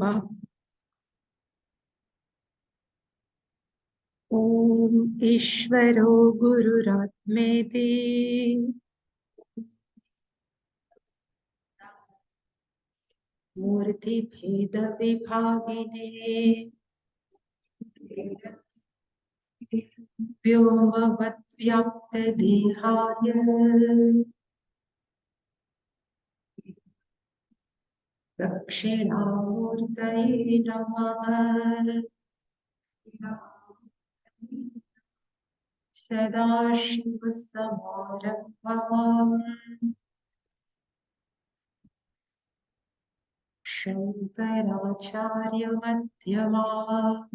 वाह। ॐ ईश्वरो गुरुरात्मेति मूर्तिभेदविभागिने व्योमवद्व्याप्तदेहाय दक्षिणामूर्तये नमः। सदाशिवसमारम्भाम् शङ्कराचार्यमध्यमाम्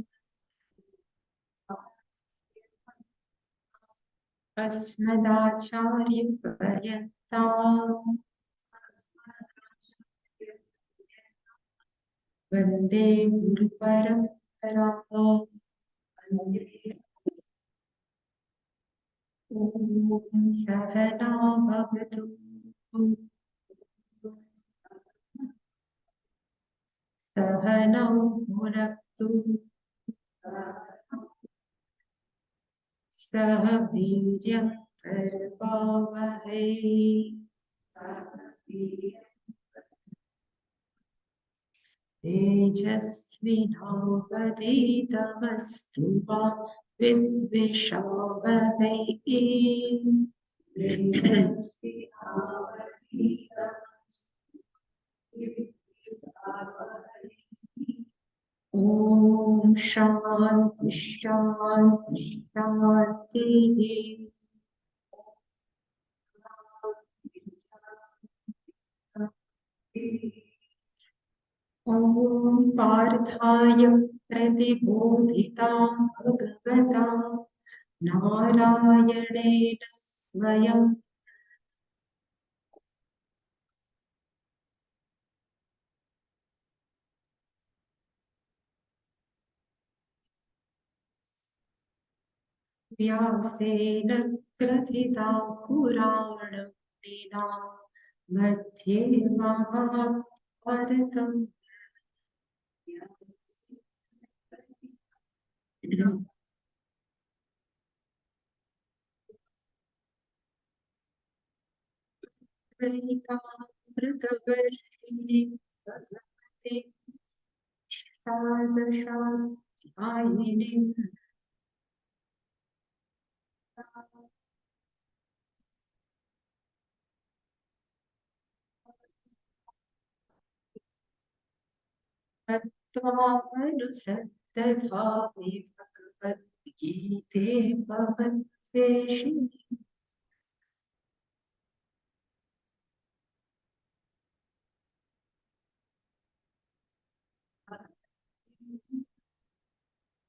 अस्मदाचार्यपर्यन्ताम् वन्दे गुरुपरम्पराम्। ॐ सहना भवतु सहनौ भुनक्तु सह वीर्यं करवावहै। तेजस्विनावधीतमस्तु मा विद्विषावहै। ॐ शान्ति शान्ति शान्तिः। ॐ पार्थाय प्रतिबोधितां भगवता नारायणेन स्वयं व्यासेन ग्रथितां पुराणमुनिना मध्ये महाभारतम्। गीतामृतवर्षिणि भगवते षोडशाध्यायिनि तत्त्वानुसन्दधामि भगवद्गीते भवद्वेषिणि।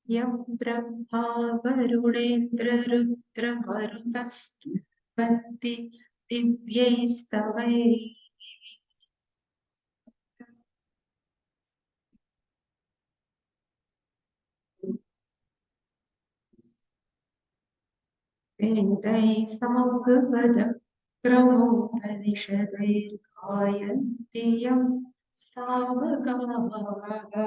यं ब्रह्मा वरुणेन्द्ररुद्रमरुतस्तुवन्ति दिव्यैस्तवैः वेदैः सामवेदं क्रमोपनिषदैर्गायन्ति यं सामगाः।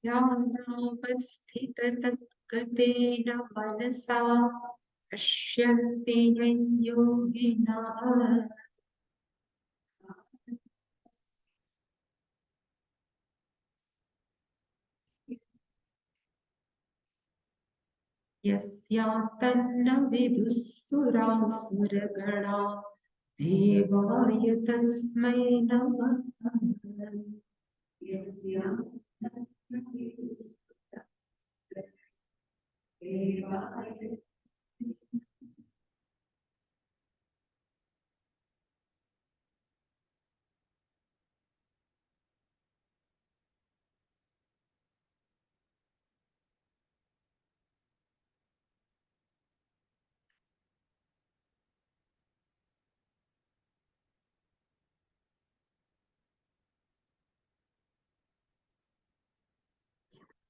ध्यानावस्थिततद्गतेन मनसा पश्यन्ति यं योगिनः। यस्यान्तन्न विदुः सुरासुरगणा देवाय तस्मै नमः।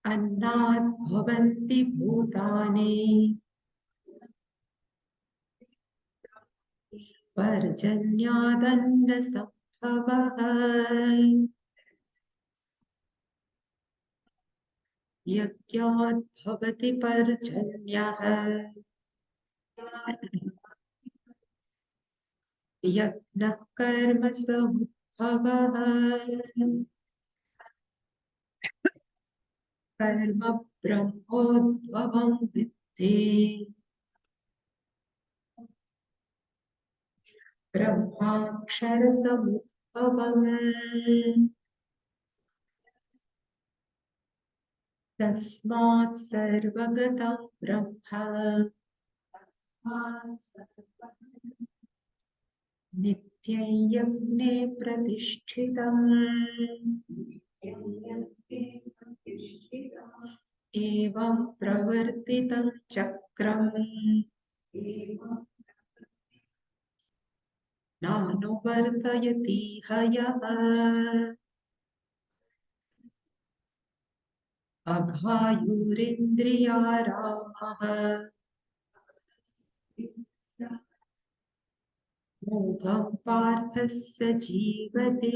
अन्नात् भवन्ति भूतानि पर्जन्यादन्नसम्भवः यज्ञात् भवति पर्जन्यः यज्ञः कर्म समुद्भवः कर्म ब्रह्मोद्भवं विद्धि ब्रह्माक्षरसमुद्भवम् तस्मात् सर्वगतं ब्रह्म नित्यं यज्ञे प्रतिष्ठितम् एवं प्रवर्तितं चक्रम् नानुवर्तयति हयः अघायुरिन्द्रियारामः मोघं पार्थस्य जीवते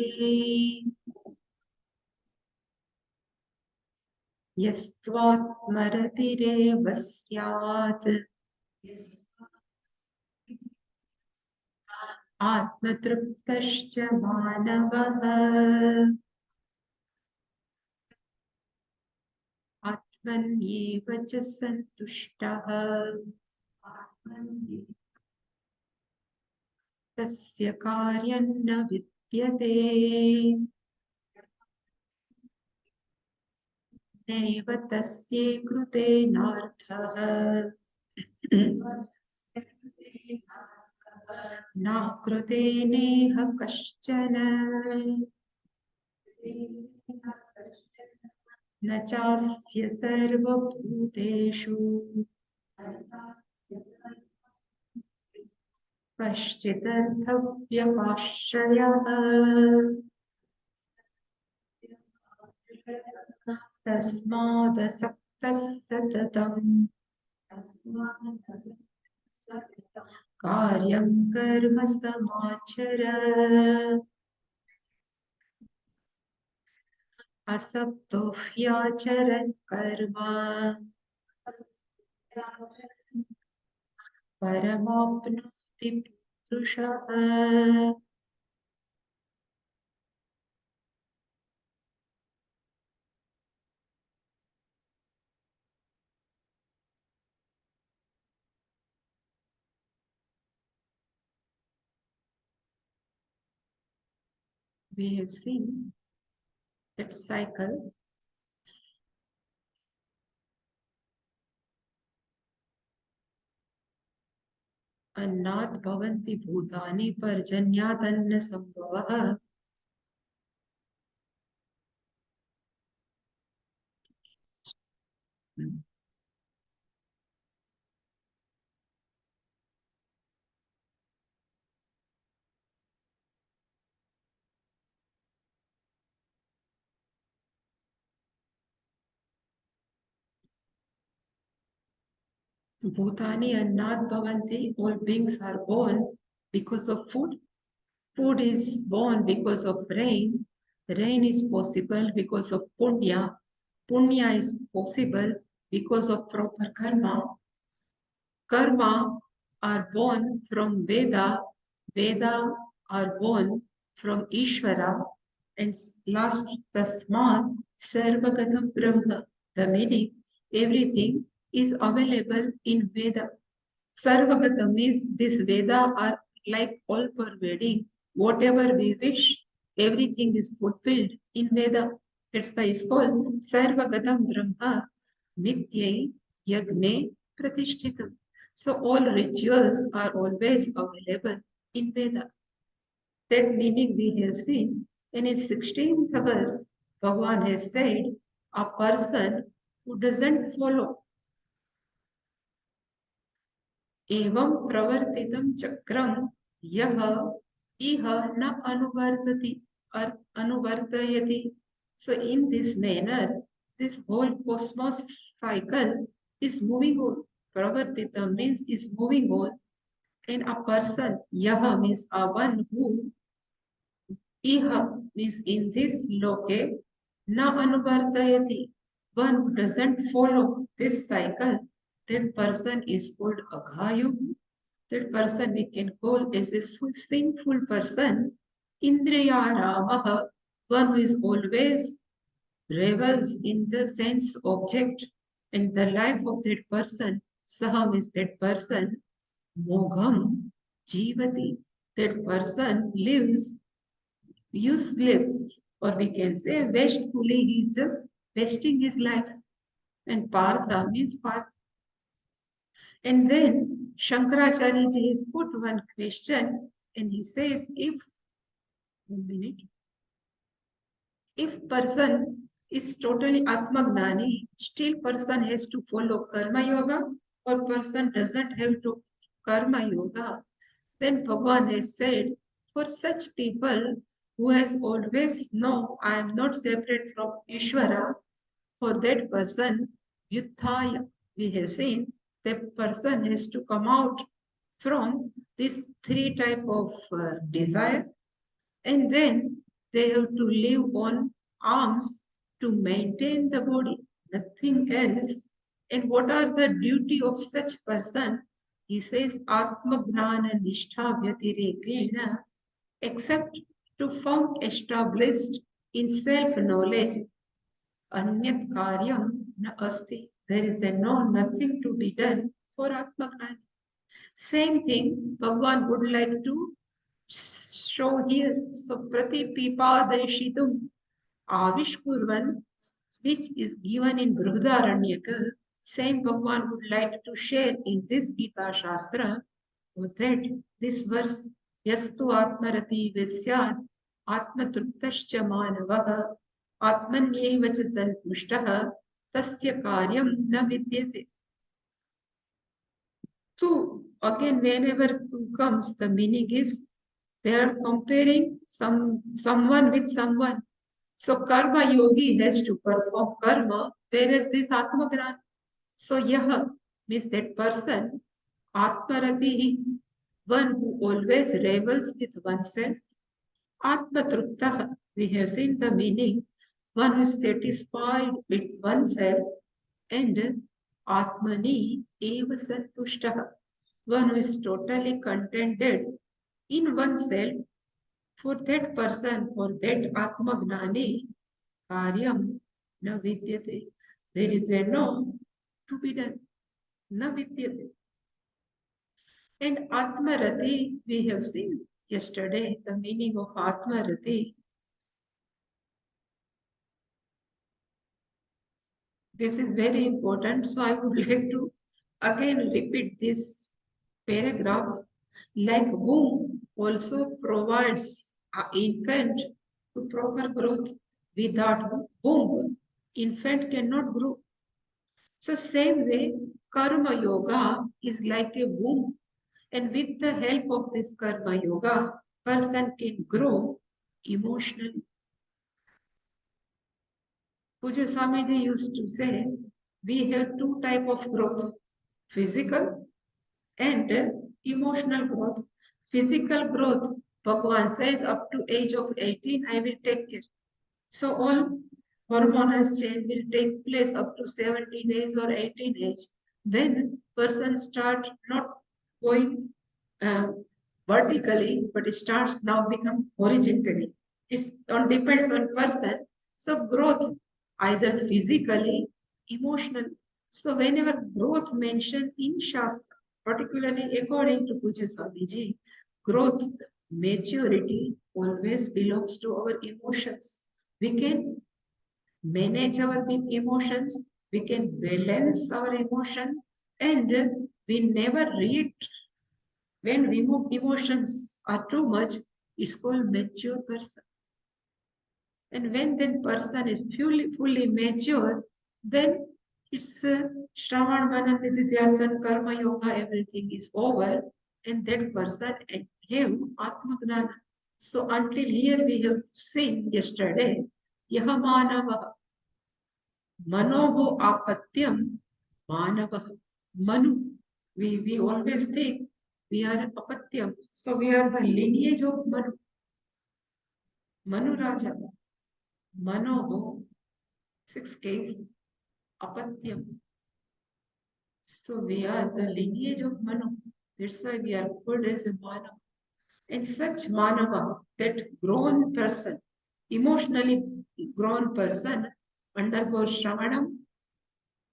यस्त्वात्मरतिरेव स्यात् आत्मतृप्तश्च मानवः आत्मन्येव च सन्तुष्टः तस्य कार्यं न विद्यते नैव तस्य कृतेनार्थः न कृतेनेह कश्चन न चास्य सर्वभूतेषु कश्चिदर्थव्यपाश्रयः तस्मादसक्तः सततम् कार्यं कर्म समाचर असक्तो ह्याचरन् कर्म परमाप्नोति पुरुषः We have seen that cycle. अन्नात् भवन्ति भूतानि पर्जन्यात् अन्न संभवः Bhutani annat bhavanti. All beings are born because of food. Food is born because of rain. Rain is possible because of punya. Punya is possible because of proper karma. Karma are born from Veda. Veda are born from Ishvara. And last, Tasmat Sarvagatam Brahma. The meaning, everything is available in Veda. Sarvagata means this Veda are like all pervading. Whatever we wish, everything is fulfilled in Veda. That's why it's called Sarvagatam Brahma Nityai Yagne Pratishtitam. So all rituals are always available in Veda. That meaning we have seen. And in 16th verse, Bhagavan has said, a person who doesn't follow एवं प्रवर्तितं चक्रं यह इह न अनुवर्तति or अनुवर्तयति. So in this manner, this whole cosmos cycle is moving on. Pravartita means is moving on. And a person, yaha means a one who, iha means in this loke, na anuvartayati, one who doesn't follow this cycle, that person is called aghayu. That person we can call as a sinful person. Indriya Ramaha, one who is always revels in the sense object and the life of that person. Saham is that person. Mogham Jivati, that person lives useless, or we can say wastefully, he is just wasting his life. And Partha means Partha. And then Shankaracharya ji has put one question and he says, if person is totally Atmagnani, still person has to follow Karma Yoga or person doesn't have to Karma Yoga, then Bhagavan has said, for such people who has always know I am not separate from Ishvara, for that person, Yuthaya, we have seen, that person has to come out from these three type of desire, and then they have to live on alms to maintain the body, nothing else. And what are the duty of such person? He says, Atmagnana Nishtha Vyatirekena, except to found established in self-knowledge, Anyat Karyam Na Asti. There is nothing to be done for Atmagnana. Same thing Bhagavan would like to show here. So Prati Pipadeshitum Avishkurvan, which is given in Brihadaranyaka, same Bhagavan would like to share in this Gita Shastra, that this verse, Yastu Atmarati Visyat Atmatruptascha Manavaha Atmanyeva cha Santushtaha Tasya Karyam Na Vidyate. So again, whenever tu comes, the meaning is they are comparing someone with someone. So karma yogi has to perform karma, whereas this atmagran. So yaha means that person, atmarati, one who always revels with oneself. Atmatruptaha, we have seen the meaning, one who is satisfied with oneself, and atmani eva santushtaha, one who is totally contented in oneself. For that person, for that atmagnani, karyam na vidyate. There is a no to be done. Na vidyate. And atmarati, we have seen yesterday the meaning of atmarati. This is very important. So I would like to again repeat this paragraph. Like womb also provides an infant to proper growth. Without womb, infant cannot grow. So same way, karma yoga is like a womb, and with the help of this karma yoga, person can grow emotionally. Puja Swamiji used to say, we have two type of growth, physical and emotional growth. Physical growth, Bhagavan says, up to age of 18, I will take care. So all hormonal change will take place up to 17 age or 18 age. Then person start not going uh, vertically, but it starts now become horizontally. It's on depends on person. So growth either physically, emotional. So whenever growth mentioned in Shastra, particularly according to Puja Swamiji, growth, maturity always belongs to our emotions. We can manage our emotions, we can balance our emotion, and we never react when emotions are too much. It's called mature person. And when that person is fully mature, then it's Shravan, Manandi, Vidyasan, Karma Yoga, everything is over, and that person have Atmagnana. So until here we have seen yesterday, Yahamanava, Manoho Apatyam, Manava, Manu. We always think We are Apatyam. So we are the lineage of Manu. Manu Raja. Manoho. 6 case. Apatyam. So we are the lineage of Manu. That's why we are called as a Manu. And such Manava, that grown person, emotionally grown person, undergoes Shravanam,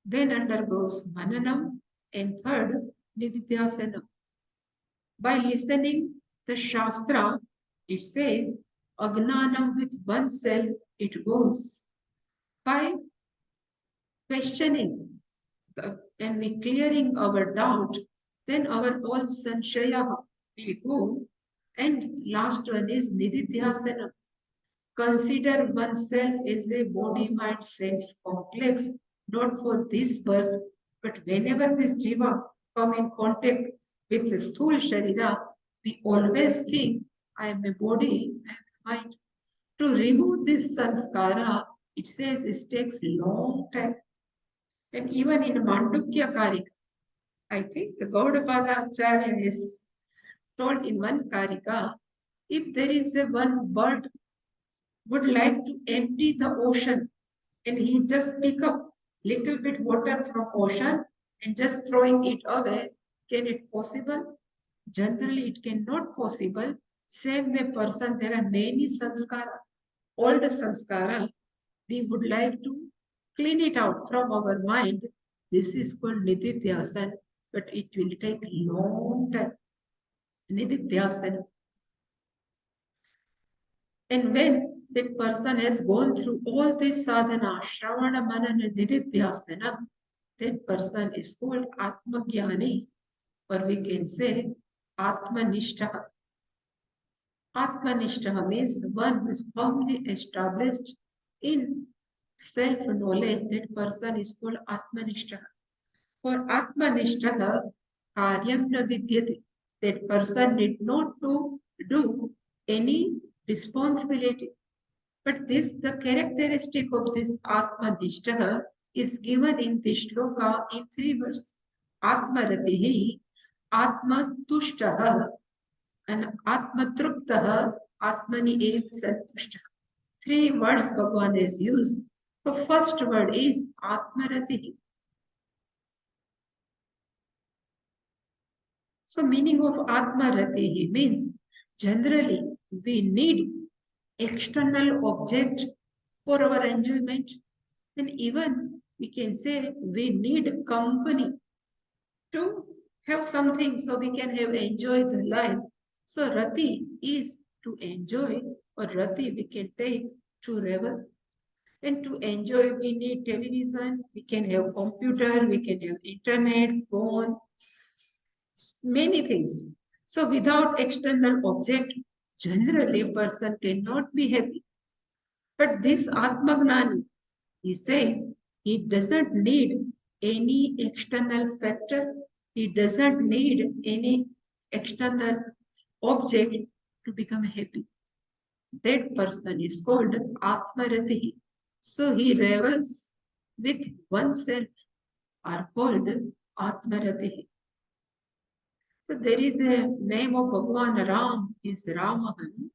then undergoes Mananam, and third, Nididhyasanam. By listening the Shastra, it says, Agnanam with oneself, it goes. By questioning and we clearing our doubt, then our all sanshaya will go. And last one is Nididhyasana. Consider oneself as a body, mind, sense complex, not for this birth, but whenever this jiva come in contact with the sthul sharira, we always think, I am a body, I am a mind. To remove this sanskara, it says it takes a long time. And even in Mandukya Karika, I think the Gaudapada Acharya is told in one Karika, if there is a one bird would like to empty the ocean and he just pick up little bit water from ocean and just throwing it away, can it possible? Generally, it cannot possible. Same way person, there are many sanskara, old sanskara, we would like to clean it out from our mind. This is called Nididhyasan, but it will take long time. Nididhyasan. And when that person has gone through all this sadhana, Shravana, Manana, Nididhyasana, that person is called Atmagyani, or we can say Atmanishta. Atmanishta means one who is firmly established in self-knowledge. That person is called Atmanishta. For Atmanishta, karyam na vidyate. That person need not to do any responsibility. But this, the characteristic of this Atmanishta is given in this shloka in 3 words. Atmaratihi, Atmatushtaha, and Atmatruptaha, Atmani eva santushtaha. 3 words Bhagavan has used. The first word is Atmaratihi. So meaning of Atmaratihi means generally we need external object for our enjoyment. And even we can say we need company to have something so we can have enjoy the life. So Rati is to enjoy, or Rati we can take to revel. And to enjoy we need television, we can have computer, we can have internet, phone, many things. So without external object, generally a person cannot be happy. But this Atmagnani, he says, he doesn't need any external factor. He doesn't need any external object to become happy. That person is called Atmaratihi. So he revels with oneself, are called Atmaratihi. So there is a name of Bhagavan Ram is Ramahan.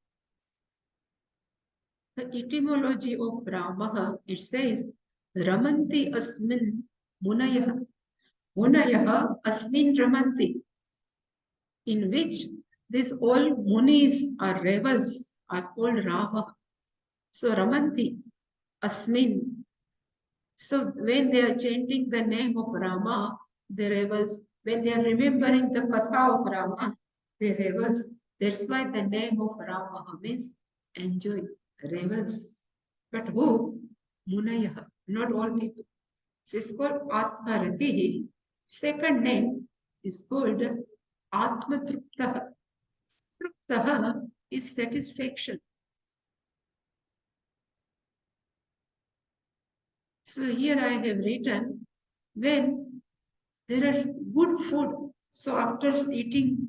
The etymology of Ramaha, it says, Ramanti asmin munayah. Munayah asmin ramanti. In which these all munis or rebels are called Rama. So Ramanti asmin. So when they are chanting the name of Rama, the rebels, when they are remembering the Katha of Rama, the rebels. That's why the name of Rama means enjoy, rebels. But who? Munayah, not all people. So it's called Atmaratihi. Second name is called Atmatruptaha. Truptaha is satisfaction. So here I have written, when there are good food, so after eating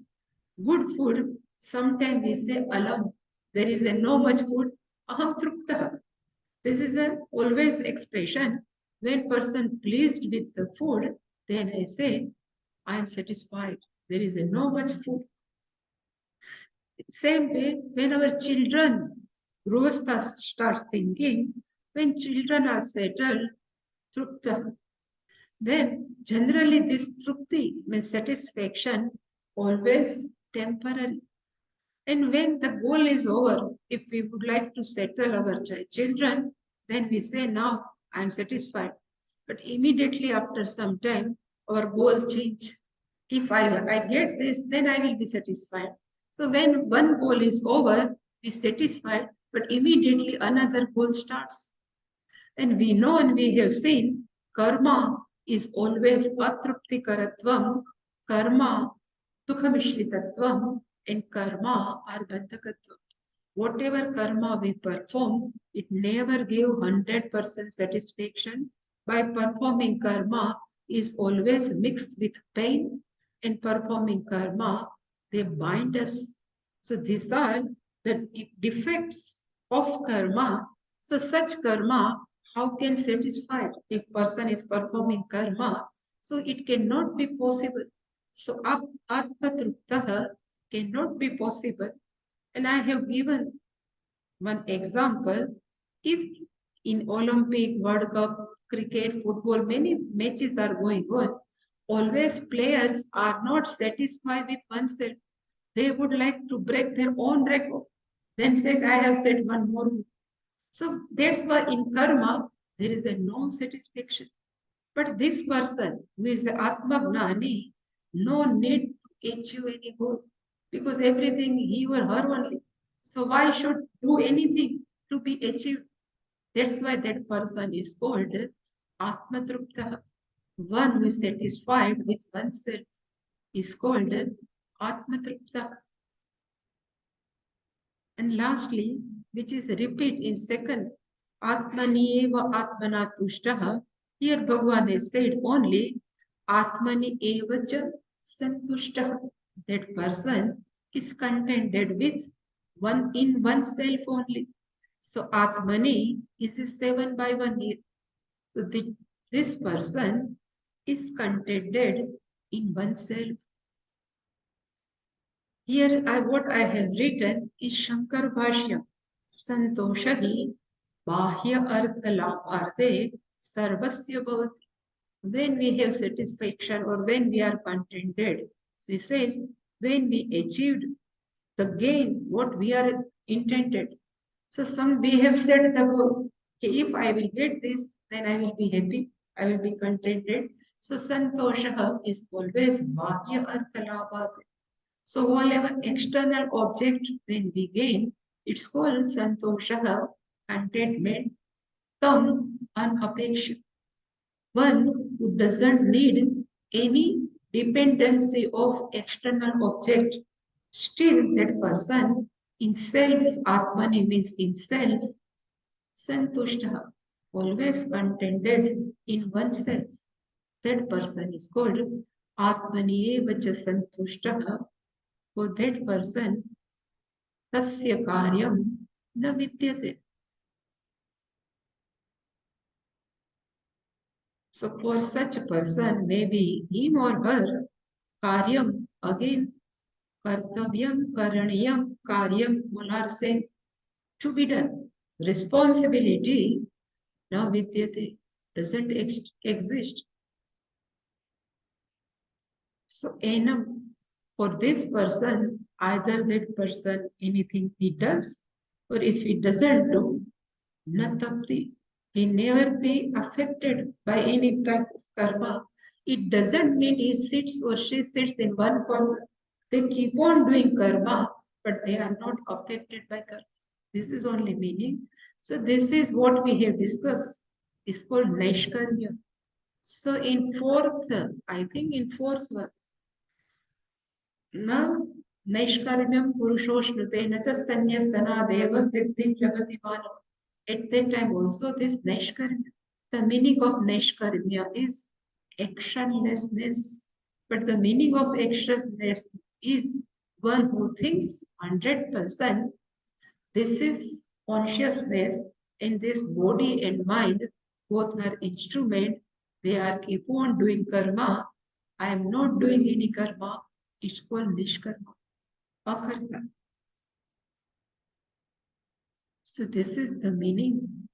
good food, sometimes we say alam. There is a no much food, aham truptaha. This is an always expression. When person pleased with the food, then I say, I am satisfied. There is a no much food. Same way, when our children start thinking, when children are settled, trupta, then generally this trupti means satisfaction always temporary. And when the goal is over, if we would like to settle our children, then we say, now I am satisfied. But immediately after some time, our goal change. If I get this, then I will be satisfied. So when one goal is over, we satisfied, but immediately another goal starts. And we know and we have seen karma is always atruptikaratvam, karma dukhamishritatvam, and karma are bandhakatvam. Whatever karma we perform, it never gave 100% satisfaction. By performing karma is always mixed with pain, and performing karma, they bind us. So these are the defects of karma. So such karma, how can satisfy if person is performing karma? So it cannot be possible. So atmatruptaha cannot be possible. And I have given one example. If in Olympic, World Cup, cricket, football, many matches are going on, always players are not satisfied with oneself. They would like to break their own record. Then say, I have set one more. So that's why in karma, there is a no satisfaction. But this person who is the Atma Gnani, no need to achieve any goal because everything he or her only. So why should do anything to be achieved? That's why that person is called Atma Trupta. One who is satisfied with oneself is called Atma Trupta. And lastly, which is repeat in second, Atmani eva Atmana Tushtaha. Here Bhagavan has said only Atmani eva cha Santushtaha. That person is contented with one in oneself only. So Atmani is a 7 by 1 here. So this person is contented in oneself. Here what I have written is Shankar Bhashya. Santoshahi Bahya Artha Labharde Sarvasya Bhavati. When we have satisfaction or when we are contented, so he says, when we achieved the gain, what we are intended. So some we have set the goal. Okay, if I will get this, then I will be happy, I will be contented. So Santoshaha is always Bahya Artha Labharde. So whatever external object when we gain, it's called santoshaha, contentment, tam unapeksha. One who doesn't need any dependency of external object, still that person in self, Atmani means in self, santushtaha, always contented in oneself. That person is called Atmani evacha santushtaha. For that person, tasya karyam na vidyate. So for such a person, maybe him or her, karyam, again, kartavyam, karaniyam, karyam, all are same, to be done. Responsibility, na vidyate, doesn't exist. So enam, for this person, either that person, anything he does, or if he doesn't do, Natapti. He never be affected by any type of karma. It doesn't mean he sits or she sits in one corner. They keep on doing karma, but they are not affected by karma. This is only meaning. So this is what we have discussed. It's called Naishkarya. So in fourth, I think in fourth verse, na Naishkaryam Purushoshnuте na cha sanyasana deva siddhim jagati manav. At that time also this Naishkarya. The meaning of Naishkarya is actionlessness. But the meaning of actionlessness is one who thinks 100%. This is consciousness, and this body and mind both are instrument. They are keep on doing karma. I am not doing any karma. It's called Nishkarma. Akarsa. So this is the meaning.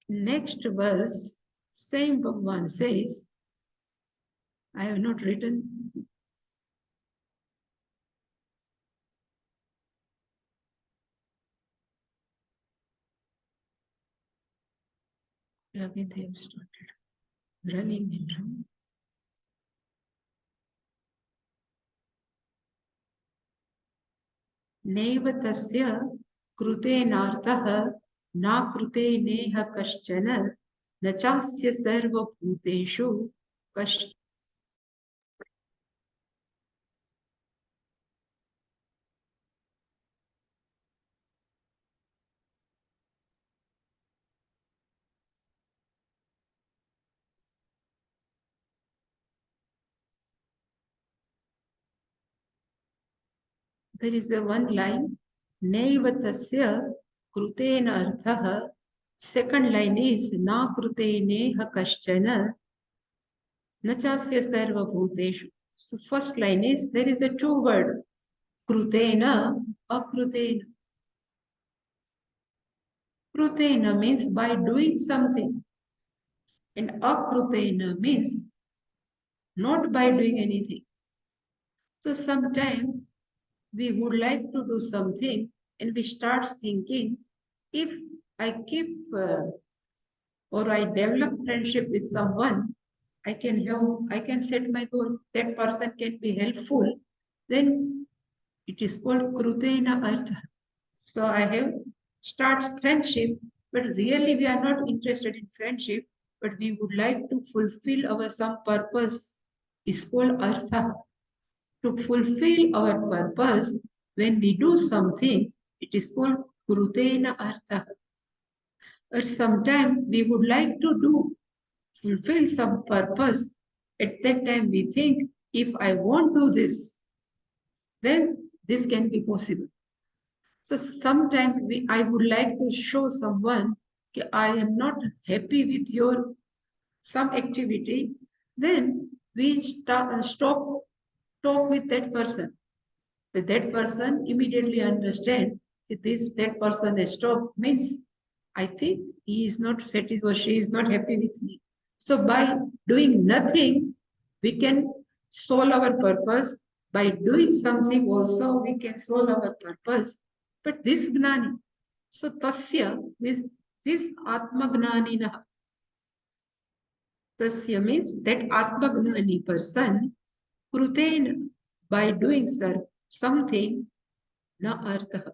Next verse, same Bhagavan says, I have not written. Again they have started running and running. नैव तस्य कृतेनार्थः न कृतेनेह कश्चन न चास्य सर्वभूतेषु कश्चित्. There is a one line, naiva tasya krutena arthaha. Second line is na kruteneha kaschana na chasya sarva bhuteshu. So first line is, there is a two word, krutena, akrutena. Krutena means by doing something, and akrutena means not by doing anything. So sometimes we would like to do something and we start thinking, if I keep or I develop friendship with someone, I can set my goal, that person can be helpful, then it is called krutena artha. So I have starts friendship, but really we are not interested in friendship, but we would like to fulfill our some purpose. Is called artha. To fulfill our purpose, when we do something, it is called krutena artha. Or sometimes we would like to fulfill some purpose. At that time we think, if I won't do this, then this can be possible. So sometimes I would like to show someone that I am not happy with your some activity, then we stop talk with that person. That person immediately understand that person has stopped means I think he is not satisfied or she is not happy with me. So by doing nothing, we can solve our purpose. By doing something also, we can solve our purpose. But this gnani, so tasya means this atma gnanina. Tasya means that atma gnani person, kruten, by doing something, na artha.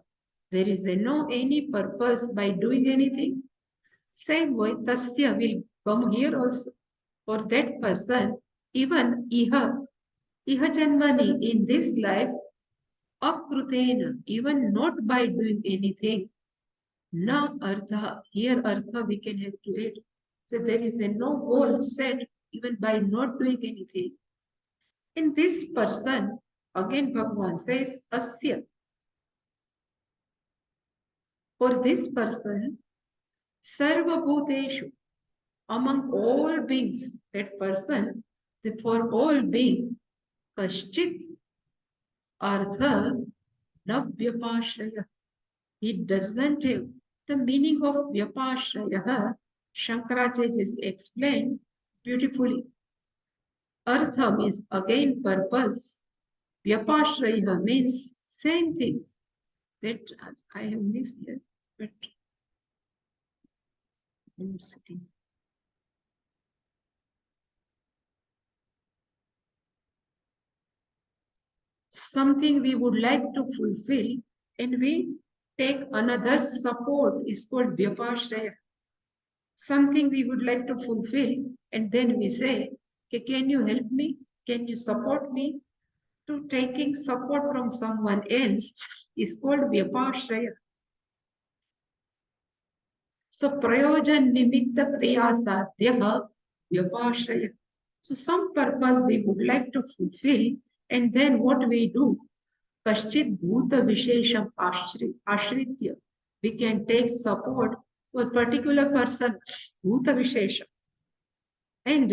There is no any purpose by doing anything. Same way, tasya will come here also. For that person, even iha janmani, in this life, akrutena, even not by doing anything, na artha, here artha we can have to add. So there is no goal set even by not doing anything. In this person, again Bhagavan says, asya. For this person, sarva bhuteshu, among all beings, that person, for all beings, kaschit artha na vyapashraya. He doesn't have the meaning of vyapashraya. Shankaracharya is explained beautifully. Artha means again purpose. Vyapashraya means same thing. That I have missed here, but I'm sitting. Something we would like to fulfill and we take another support is called vyapashraya. Something we would like to fulfill and then we say, okay, can you help me? Can you support me? To taking support from someone else is called vyapashraya. So prayojan nimitta kriyasadhyaha vyapashraya. So some purpose we would like to fulfill and then what we do? Kaschit bhuta vishesham ashritya. We can take support for a particular person, bhuta vishesham. And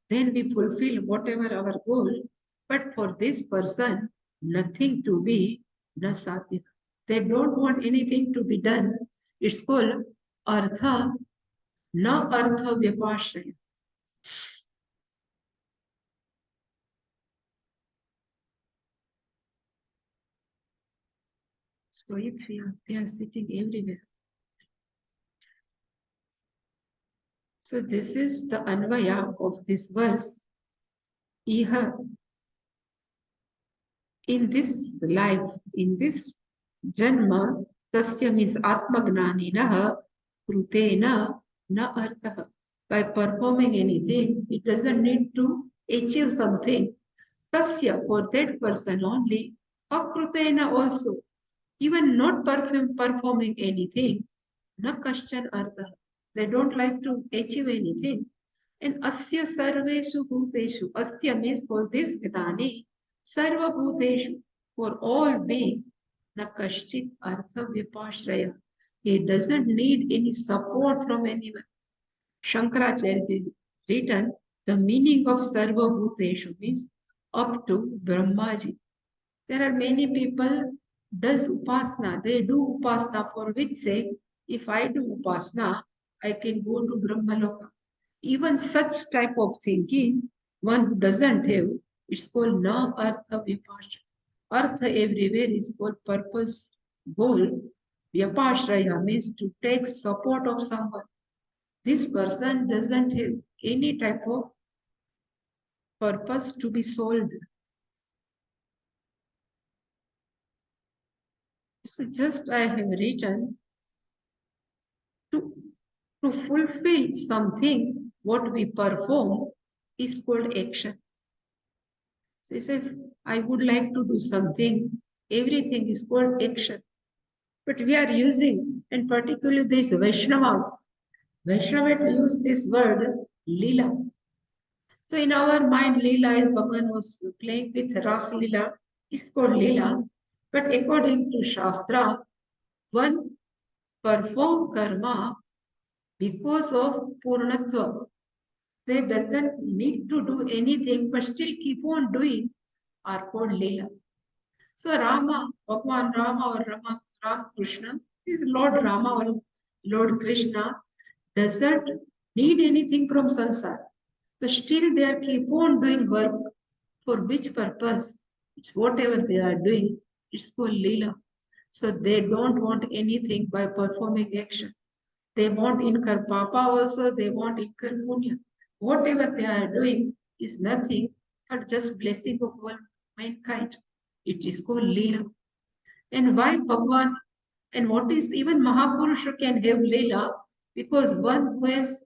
then we fulfill whatever our goal. But for this person, nothing to be nasadhya. They don't want anything to be done. It's called artha, na artha vyapashraya. So if they are sitting everywhere. So this is the anvaya of this verse. Iha, in this life, in this janma, tasya means atmagnaninaha, krutena na artha. By performing anything, it doesn't need to achieve something. Tasya, for that person only, akrutena also, even not performing anything, na kaschan artha. They don't like to achieve anything. And asya sarveshu bhuteshu, asya means for this gnani, sarva bhuteshu, for all being, na kaschit artha vipashraya. He doesn't need any support from anyone. Shankaracharya is written, the meaning of sarva bhuteshu means up to Brahmaji. There are many people does upasana. They do upasana for which sake, if I do upasana, I can go to Brahmaloka. Even such type of thinking, one who doesn't have, it's called na artha vipasha. Artha everywhere is called purpose, goal. Vyapashraya means to take support of someone. This person doesn't have any type of purpose to be solved. So just I have written to fulfill something, what we perform is called action. So he says, I would like to do something. Everything is called action. But we are using, and particularly these Vaishnavas, Vaishnavas use this word, lila. So in our mind, lila is Bhagavan was playing with Ras Lila, is called lila. But according to Shastra, one perform karma because of Purnatva. They doesn't need to do anything, but still keep on doing are called Leela. So Rama, Bhagwan Rama or Ram Krishna is Lord Rama or Lord Krishna doesn't need anything from sansar. But still they are keep on doing work. For which purpose? It's whatever they are doing, it's called Leela. So they don't want anything by performing action. They won't incur papa also, they won't incur punya. Whatever they are doing is nothing but just blessing of all mankind. It is called Leela. And why Bhagwan and what is even Mahapurusha can have Leela? Because one who has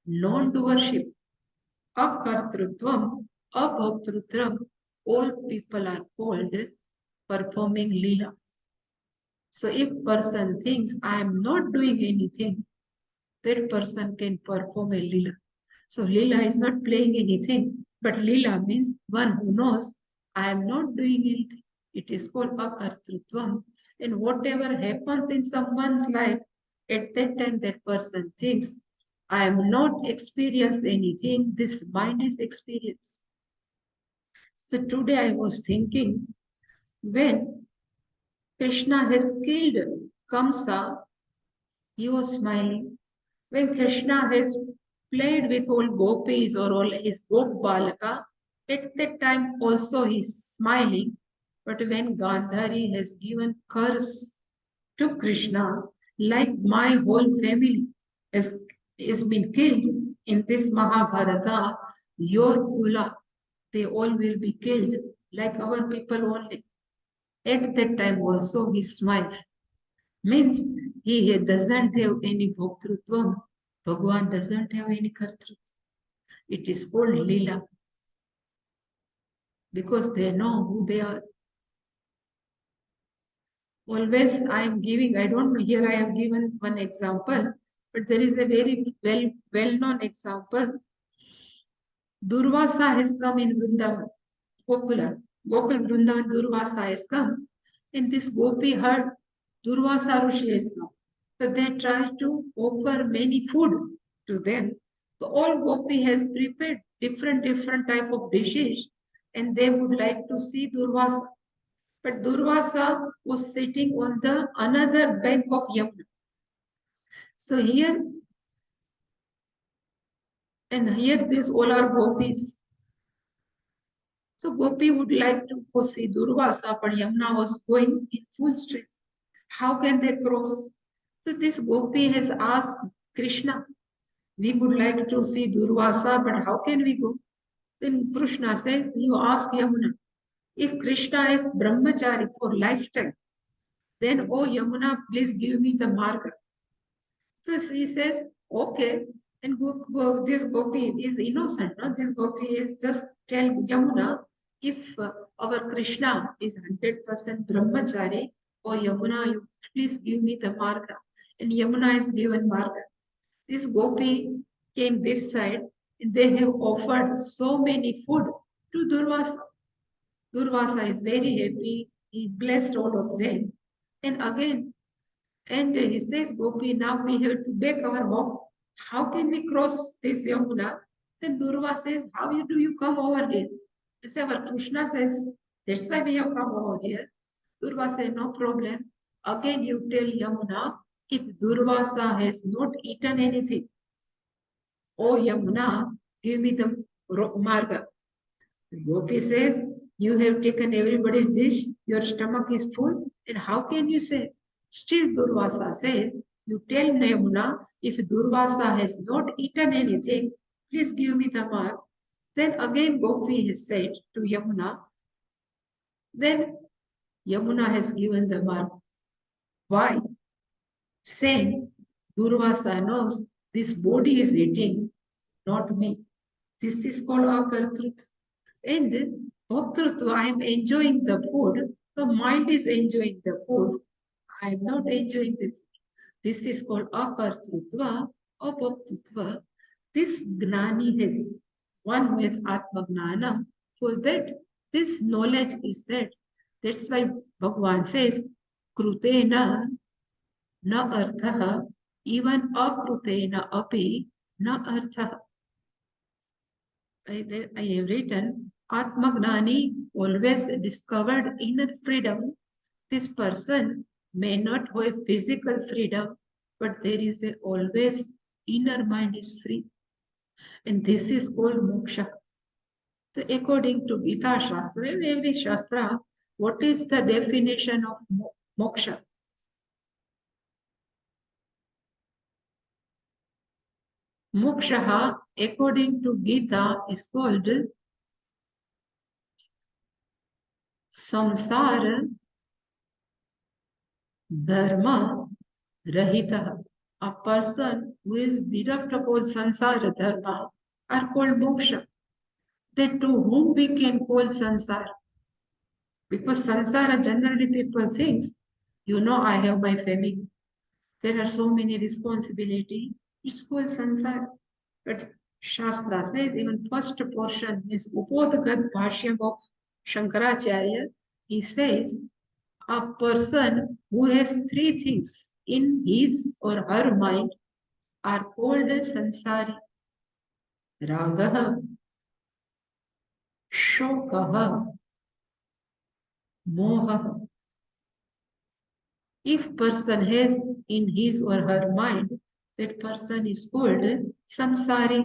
known to worship, akartrutvam, abhoktrutvam, all people are called performing Leela. So if person thinks I am not doing anything, that person can perform a lila. So lila is not playing anything, but lila means one who knows I am not doing anything. It is called akartrutvam. And whatever happens in someone's life, at that time that person thinks, I am not experienced anything, this mind is experienced. So today I was thinking, when Krishna has killed Kamsa, he was smiling. When Krishna has played with all gopis or all his gop balaka, at that time also he is smiling. But when Gandhari has given curse to Krishna, like my whole family has been killed in this Mahabharata, your kula, they all will be killed like our people only. At that time also he smiles. Means he doesn't have any bhoktrutvam. Bhagwan doesn't have any kartrutva. It is called lila. Because they know who they are. Always I am giving, I don't know, here I have given one example, but there is a very well-known example. Durvasa has come in Vrindavan, Gokula. Gokul Vrindavan Durvasa has come. And this Gopi heard Durvasa Rishi has come. So they try to offer many food to them. So all Gopi has prepared different type of dishes and they would like to see Durvasa. But Durvasa was sitting on the another bank of Yamuna. So here, and here these all are gopis. So Gopi would like to go see Durvasa, but Yamuna was going in full strength. How can they cross? So this Gopi has asked Krishna, we would like to see Durvasa, but how can we go? Then Krishna says, you ask Yamuna. If Krishna is brahmachari for lifetime, then oh Yamuna, please give me the marga. So she says, okay. And this Gopi is innocent. No? This Gopi is just tell Yamuna, if our Krishna is 100% brahmachari, oh Yamuna, you please give me the marga. And Yamuna is given marga. This Gopi came this side, and they have offered so many food to Durvasa. Durvasa is very happy. He blessed all of them. And again, and he says, Gopi, now we have to back our home. How can we cross this Yamuna? Then Durva says, how do you come over here? He says, our Krishna says, that's why we have come over here. Durva says, no problem. Again, you tell Yamuna, if Durvasa has not eaten anything, oh Yamuna, give me the marga. Gopi says, you have taken everybody's dish, your stomach is full, and how can you say? Still Durvasa says, you tell Yamuna, if Durvasa has not eaten anything, please give me the mark. Then again Gopi has said to Yamuna, then Yamuna has given the mark. Why? Saying, Durvasa knows this body is eating, not me. This is called akartrut. And bhaktrutva, I am enjoying the food. The mind is enjoying the food. I am not enjoying the food. This is called akartrutva or bhaktutva. This gnani has one who has atma gnanam. For that, this knowledge is that. That's why Bhagavan says, krutena na artha, even akrutena api na artha. I have written, Atmagnani always discovered inner freedom. This person may not have physical freedom, but there is always inner mind is free. And this is called moksha. So according to Gita Shastra, in every Shastra, what is the definition of moksha? Moksha, according to Gita, is called samsara dharma rahita. A person who is bereft of all sansara dharma are called moksha. Then to whom we can call sansara? Because sansara generally people think, you know, I have my family. There are so many responsibility. It's called sansara. But Shastra says even first portion is Upodgat Bhashyam of Shankaracharya. He says a person who has three things in his or her mind are called as sansari. Ragaha, Shokaha, Moha. If person has in his or her mind, that person is called samsari.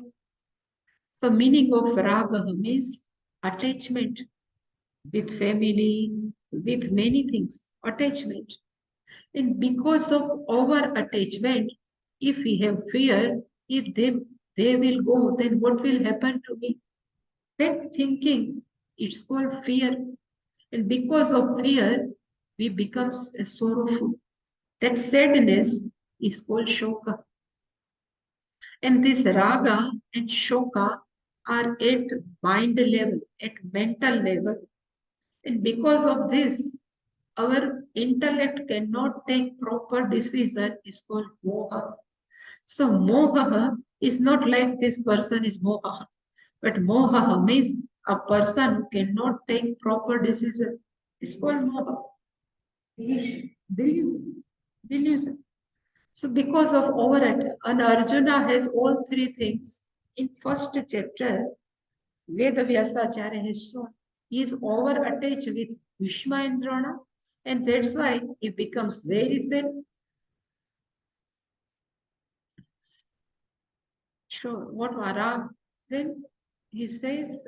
So meaning of ragaha means attachment with family, with many things, attachment. And because of our attachment, if we have fear, if they will go, then what will happen to me? That thinking, it's called fear. And because of fear, we become sorrowful. That sadness is called shoka. And this raga and shoka are at mind level, at mental level. And because of this, our intellect cannot take proper decision is called moha. So moha is not like this person is moha, but moha means a person who cannot take proper decision. It's called moha. Delusion. Delusion. So because of overat, and Arjuna has all three things. In first chapter, Veda Vyasacharya has shown he is over attached with Vishmaindrana, and that's why he becomes very sad. Sure, what Varag? Then he says,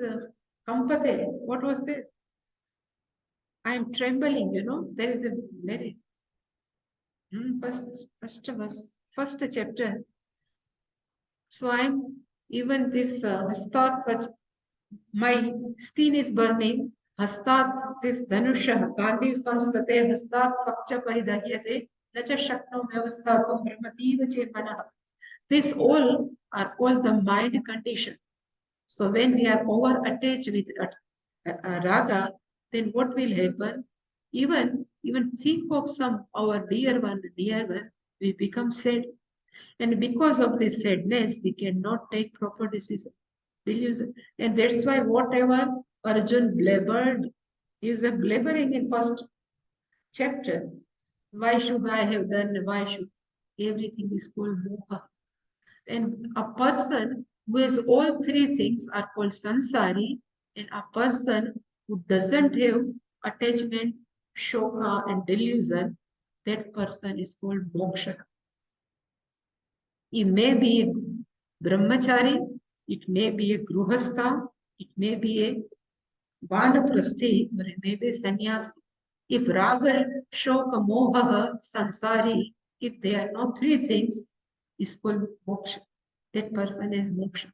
Kampate, what was that? I am trembling, There is a very first verse, first chapter. So I'm even this Hastat, my skin is burning. Hastat, this Dhanusha, Gandiv Samstate, Hastat, Fakcha Paridahyate, Nacha Shakno Vyavastatum Brahmativa Chemana. These all are called the mind condition. So when we are over attached with raga, then what will happen? Even think of some our dear one, we become sad. And because of this sadness, we cannot take proper decision. Delusion. And that's why whatever Arjun blabbered is a blabbering in first chapter. Why should I have done? Why should everything is called moha? And a person who has all three things are called sansari, and a person who doesn't have attachment, shoka, and delusion, that person is called moksha. It may be a brahmachari, it may be a gruhastha, it may be a vanaprasthi, or it may be a sannyasi. If raga, shoka, moha, sansari, if they are not three things, is called moksha. That person is moksha.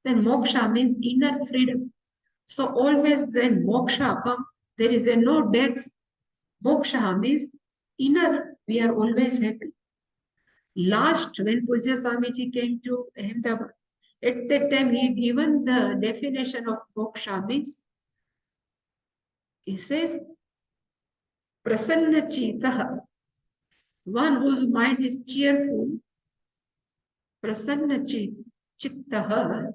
Then moksha means inner freedom. So always when moksha comes, there is a no death. Moksha means inner, we are always happy. Last, when Pujya Swamiji came to Ahmedabad, at that time he given the definition of moksha means, he says, prasanna chitaha, one whose mind is cheerful, prasanna chittaha,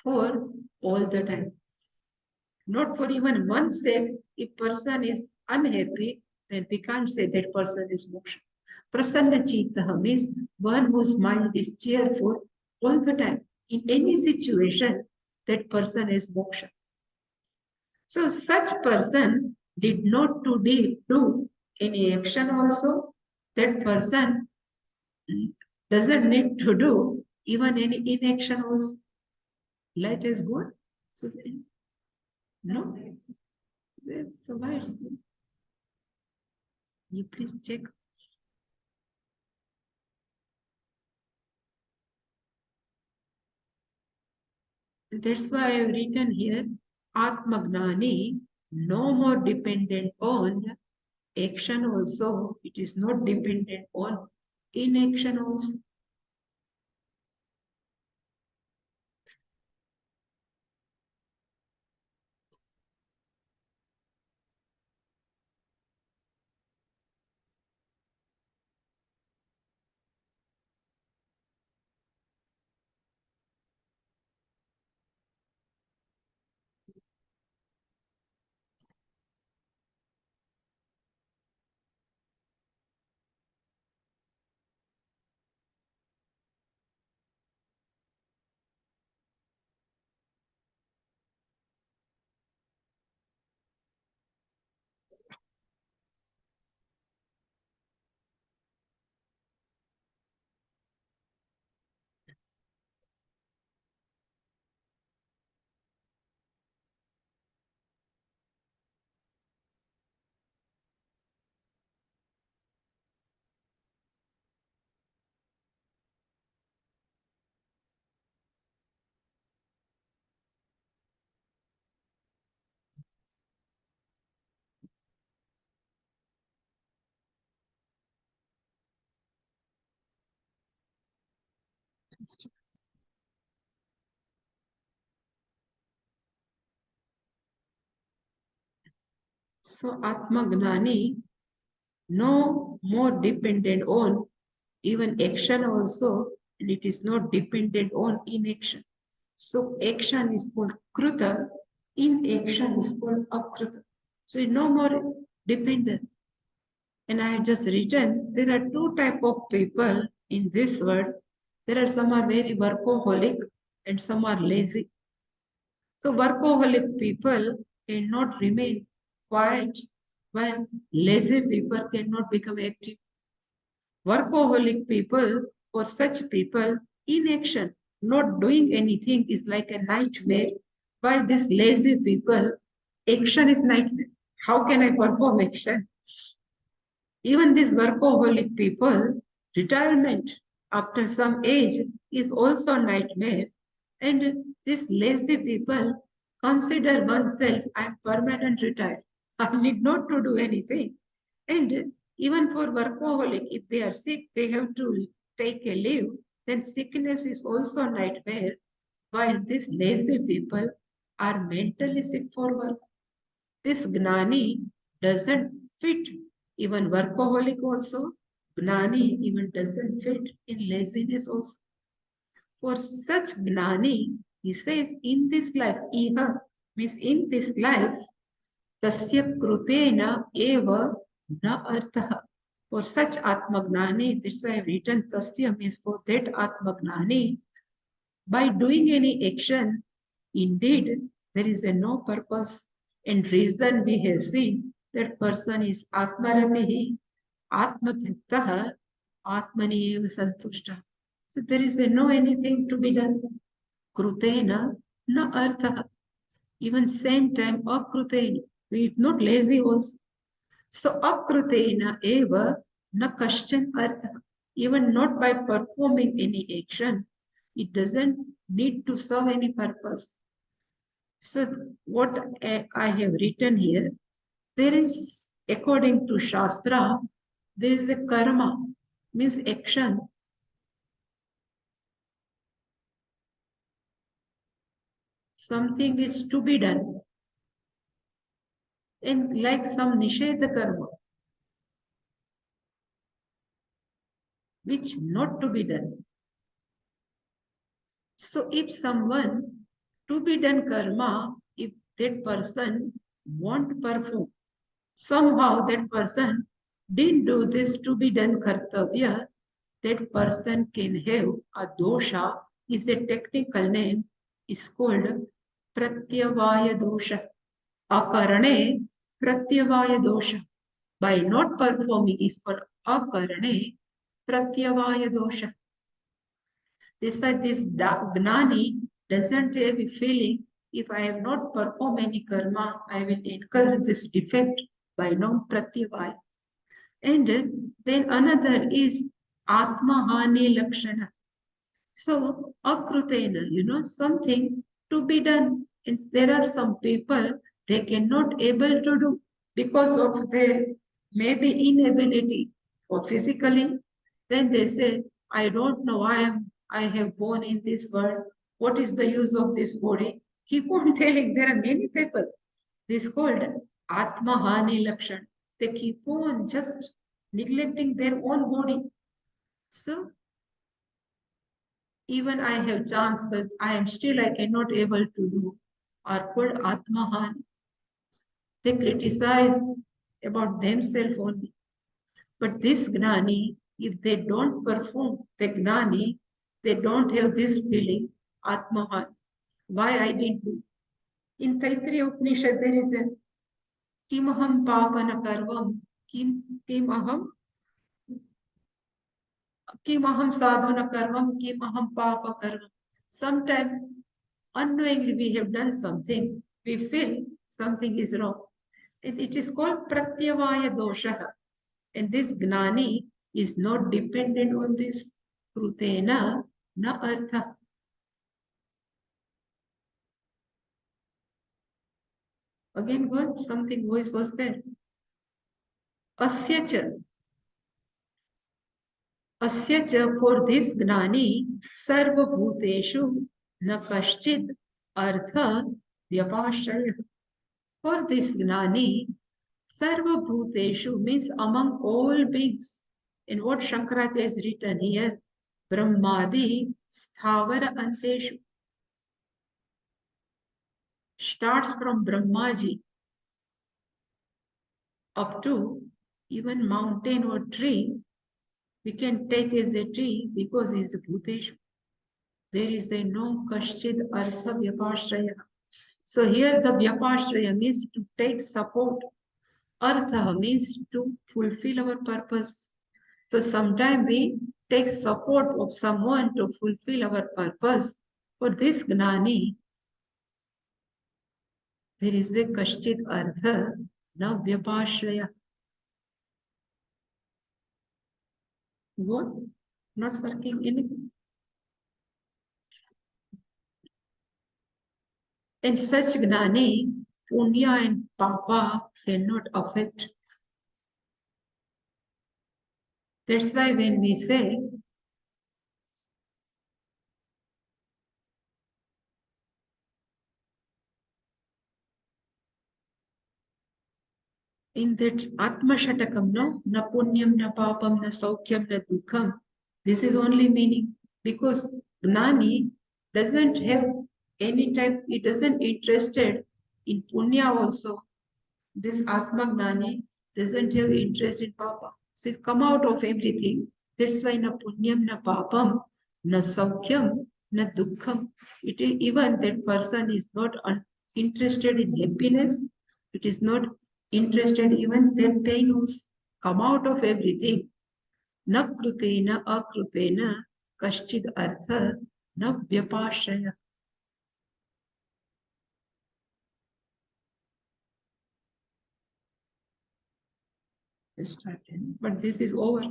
for all the time. Not for even 1 sec. If person is unhappy, then we can't say that person is moksha. Prasanna chittaha means one whose mind is cheerful all the time. In any situation, that person is moksha. So such person did not do any action also. That person doesn't need to do even any inaction also. Light is good. So, no? So why it's good? You please check. That's why I have written here, Atmagnani, no more dependent on action also. It is not dependent on inaction also. So Atmagnani, no more dependent on even action also, and it is not dependent on inaction. So action is called kruta, inaction is called akruta. So it's no more dependent. And I have just written, there are two type of people in this world. There are some are very workaholic and some are lazy. So workaholic people, cannot remain quiet, while lazy people cannot become active. Workaholic people, for such people, inaction, not doing anything is like a nightmare, while these lazy people, action is nightmare. How can I perform action? Even these workaholic people, retirement after some age is also a nightmare. And these lazy people consider oneself, I am permanent retired. I need not to do anything. And even for workaholic, if they are sick, they have to take a leave. Then sickness is also a nightmare. While these lazy people are mentally sick for work. This gnani doesn't fit even workaholic also. Gnani even doesn't fit in laziness also. For such gnani, he says, in this life, iha means in this life, tasya krutena eva na artha. For such atmagnani, that's why I've written tasya means for that atmagnani, by doing any action, indeed, there is a no purpose and reason we have seen that person is atmaratihi, atmatruptaha, atmani eva santushta. So there is a no anything to be done. Krutena na artha. Even same time akrutena. We are not lazy also. So akrutena eva na kaschan artha. Even not by performing any action, it doesn't need to serve any purpose. So what I have written here, there is, according to Shastra, there is a karma, means action. Something is to be done. And like some nishedha karma, which not to be done. So if someone to be done karma, if that person won't perform, somehow that person didn't do this to be done kartavya, that person can have a dosha, is a technical name, is called pratyavaya dosha. Akarane pratyavaya dosha. By not performing is called akarane pratyavaya dosha. This why this gnani doesn't have a feeling, if I have not performed any karma, I will incur this defect by no pratyavaya. And then another is atmahani lakshana. So akrutena, something to be done. And there are some people they cannot able to do because of their maybe inability or physically. Then they say, I don't know why I have born in this world. What is the use of this body? Keep on telling. There are many people. This is called Atmahani Lakshan. They keep on just neglecting their own body. So even I have chance, but I cannot able to do, are called Atmahan. They criticize about themselves only. But this Gnani, if they don't perform the Gnani, they don't have this feeling, Atmahan. Why I didn't do? In Taittiriya Upanishad, there is a Kimaham Papana Karvam, Kimaham Kimaham Sadhana Karvam, Kimaham Papa Karvam. Sometimes unknowingly we have done something, we feel something is wrong. It is called Pratyavaya Dosha. And this Gnani is not dependent on this Krutena na Artha. Again, what? Something voice was there. Asyacha. Asyacha, for this Gnani, Sarva Bhuteshu na Kaschid Artha Vyapashraya. For this Gnani, Sarva Bhuteshu means among all beings. And what Shankaracharya has written here, Brahmadi Sthavara Anteshu. Starts from Brahmaji up to even mountain or tree, we can take as a tree because it is a Bhuteshu. There is a no Kaschid Artha Vyapashraya. So here the Vyapashraya means to take support. Artha means to fulfill our purpose. So sometimes we take support of someone to fulfill our purpose. For this Gnani, there is a Kashchit Artha, na Vyapashraya. What? Not working anything. In such Gnani, Punya and Papa cannot affect. That's why when we say, in that Atma Shatakam, no, na Punyam, na Papam, na Saukyam, na Dukham, this is only meaning because Gnani doesn't have any type, it doesn't interested in Punya also. This Atma Gnani doesn't have interest in Papa. So it come out of everything. That's why na Punyam, na Papam, na Saukyam, na Dukkham. It is, even that person is not interested in happiness. It is not interested even their pain was come out of everything. Na krutena akrutena kaschid artha na vyapashraya. But this is over.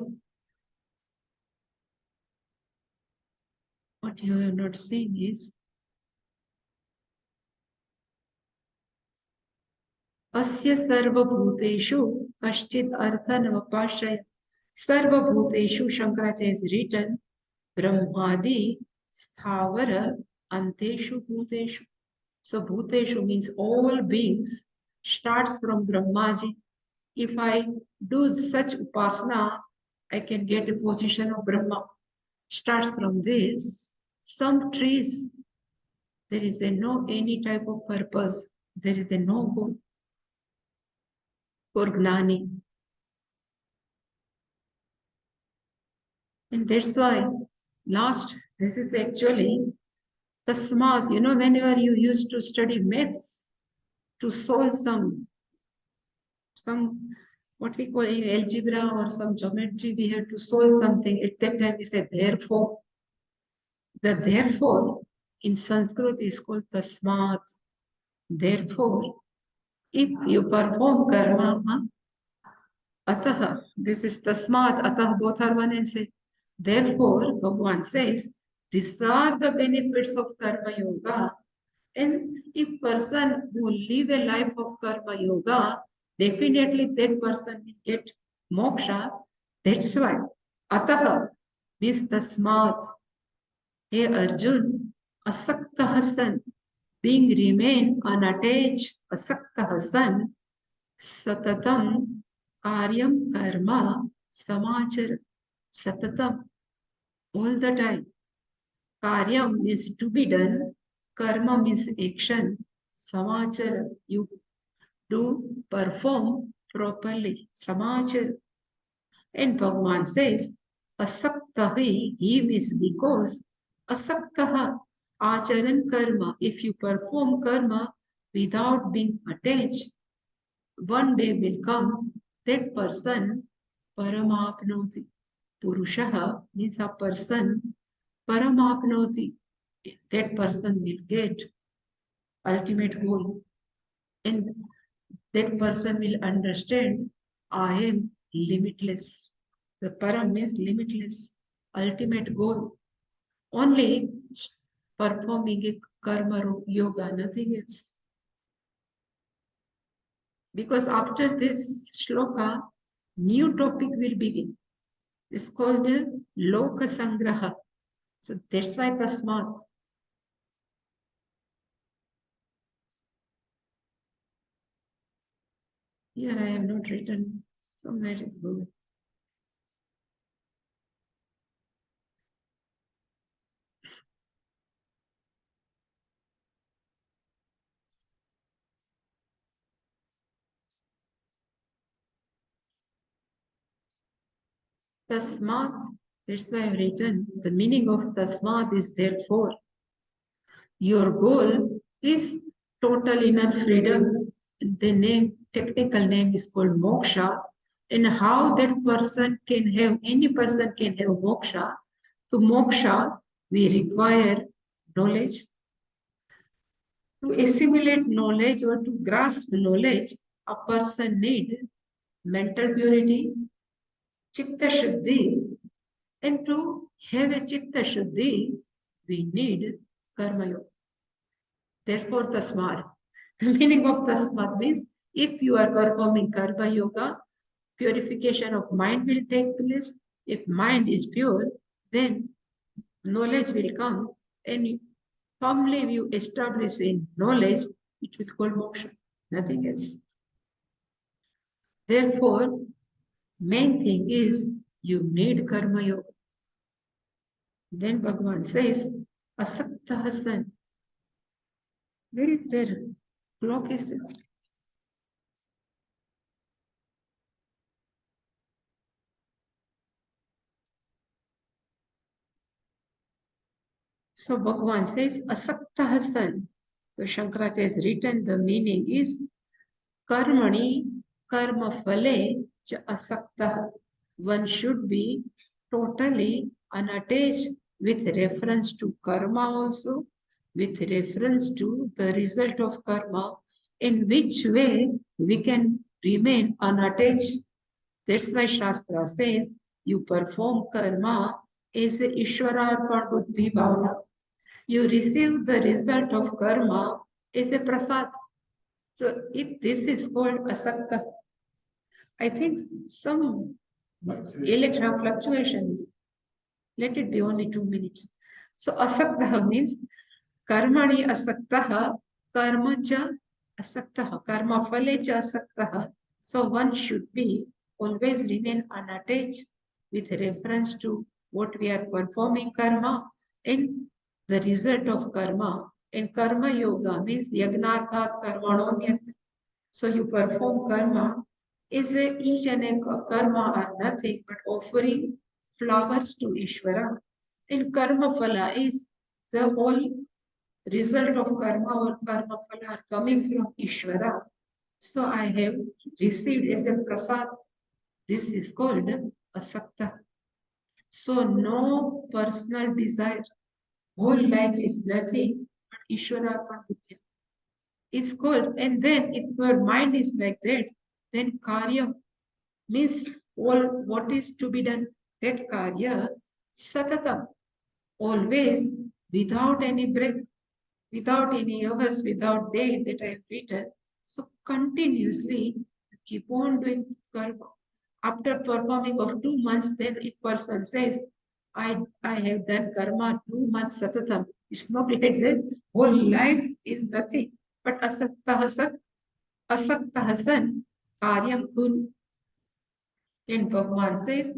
What you have not seen is Asya sarvabhuteshu kaschid artha navapashraya. Sarvabhuteshu Shankaracharya is written Brahmadi sthavara anteshu bhuteshu. So bhuteshu means all beings starts from Brahmaji. If I do such upasana, I can get a position of Brahma. Starts from this. Some trees, there is a no any type of purpose. There is a no goal for Gnani. And that's why last, this is actually the smart, whenever you used to study maths to solve some what we call algebra or some geometry, we have to solve something. At that time we said therefore. The therefore in Sanskrit is called tasmat. Therefore, if you perform karma, atah, this is tasmat, atah, both are one and say. Therefore, Bhagavan says, these are the benefits of karma yoga. And if person who live a life of karma yoga, definitely that person will get moksha. That's why. Ataha means tasmat. Hey Arjun, asakta hasan, being remain unattached, asakta hasan, satatam karyam karma samachar, satatam, all the time. Karyam means to be done, karma means action, samachara, you do perform properly, samachara. And Bhagavan says, asaktahi, he means because, asaktaha, acharan karma, if you perform karma without being attached, one day will come, that person paramapnoti. Purushaha means a person, paramapnoti, that person will get ultimate goal. And that person will understand, I am limitless. The param means limitless, ultimate goal. Only performing a karma yoga, nothing else. Because after this shloka, new topic will begin. It's called Loka Sangraha. So that's why Tasmat. Here I have not written. Somewhere it's good. Tasmat, that's why I've written. The meaning of Tasmat is therefore. Your goal is total inner freedom. The technical name is called moksha. And how that person can have, any person can have moksha. To moksha, we require knowledge. To assimilate knowledge or to grasp knowledge, a person needs mental purity, chitta shuddhi, and to have a chitta shuddhi, we need karma yoga. Therefore, tasmat. The meaning of tasmat means if you are performing karma yoga, purification of mind will take place. If mind is pure, then knowledge will come, and firmly you establish in knowledge, it will call moksha, nothing else. Therefore, main thing is you need karma yoga. Then Bhagavan says, asakta hasan. Where is their clock? Is there? So Bhagavan says, asakta hasan. So Shankaracharya has written the meaning is karmani karma phale cha asakta. One should be totally unattached with reference to karma also, with reference to the result of karma, in which way we can remain unattached. That's why Shastra says you perform karma as a Ishwararpan Buddhi Bhavana. You receive the result of karma as a prasad. So if this is called asakta, I think some electron fluctuation is, let it be only 2 minutes. So asakta means karmani asakta, karma cha asakta, karma phale cha asakta. So one should be always remain unattached with reference to what we are performing karma and the result of karma. And karma yoga means yagnarthat karmanonyat. So you perform karma. Is each and every karma are nothing but offering flowers to Ishvara. And karma phala is the whole result of karma or karma phala are coming from Ishvara. So I have received as a prasad. This is called asakta. So no personal desire. Whole life is nothing but Ishvara Panditya. It's called. And then if your mind is like that, then karya means all what is to be done. That karya satatam, always without any break, without any hours, without day that I have written. So continuously keep on doing karma. After performing of 2 months, then if person says, I have done karma 2 months satatam. It's not like that. Whole life is nothing. But asakta hasan karyam kuru. And Bhagavan says,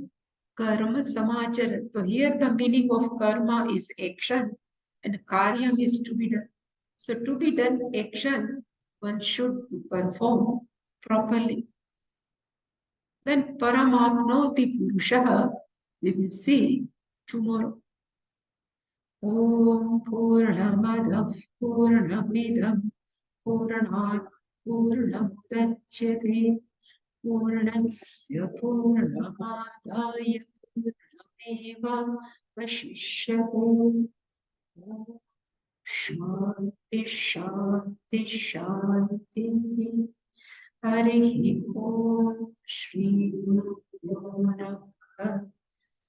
karma samachara. So here the meaning of karma is action and karyam is to be done. So to be done action, one should perform properly. Then paramapnoti purushaha, we will see tomorrow. Om Purnamadav Purnamidam Purnat Purnamudachyate Purnasya Purnamadaya Purnameva Vashishyate. Shanti Shanti Shanti. Hare Om Shri Guru Namaha.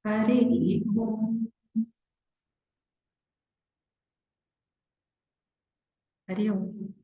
Hare Om. Hare Om.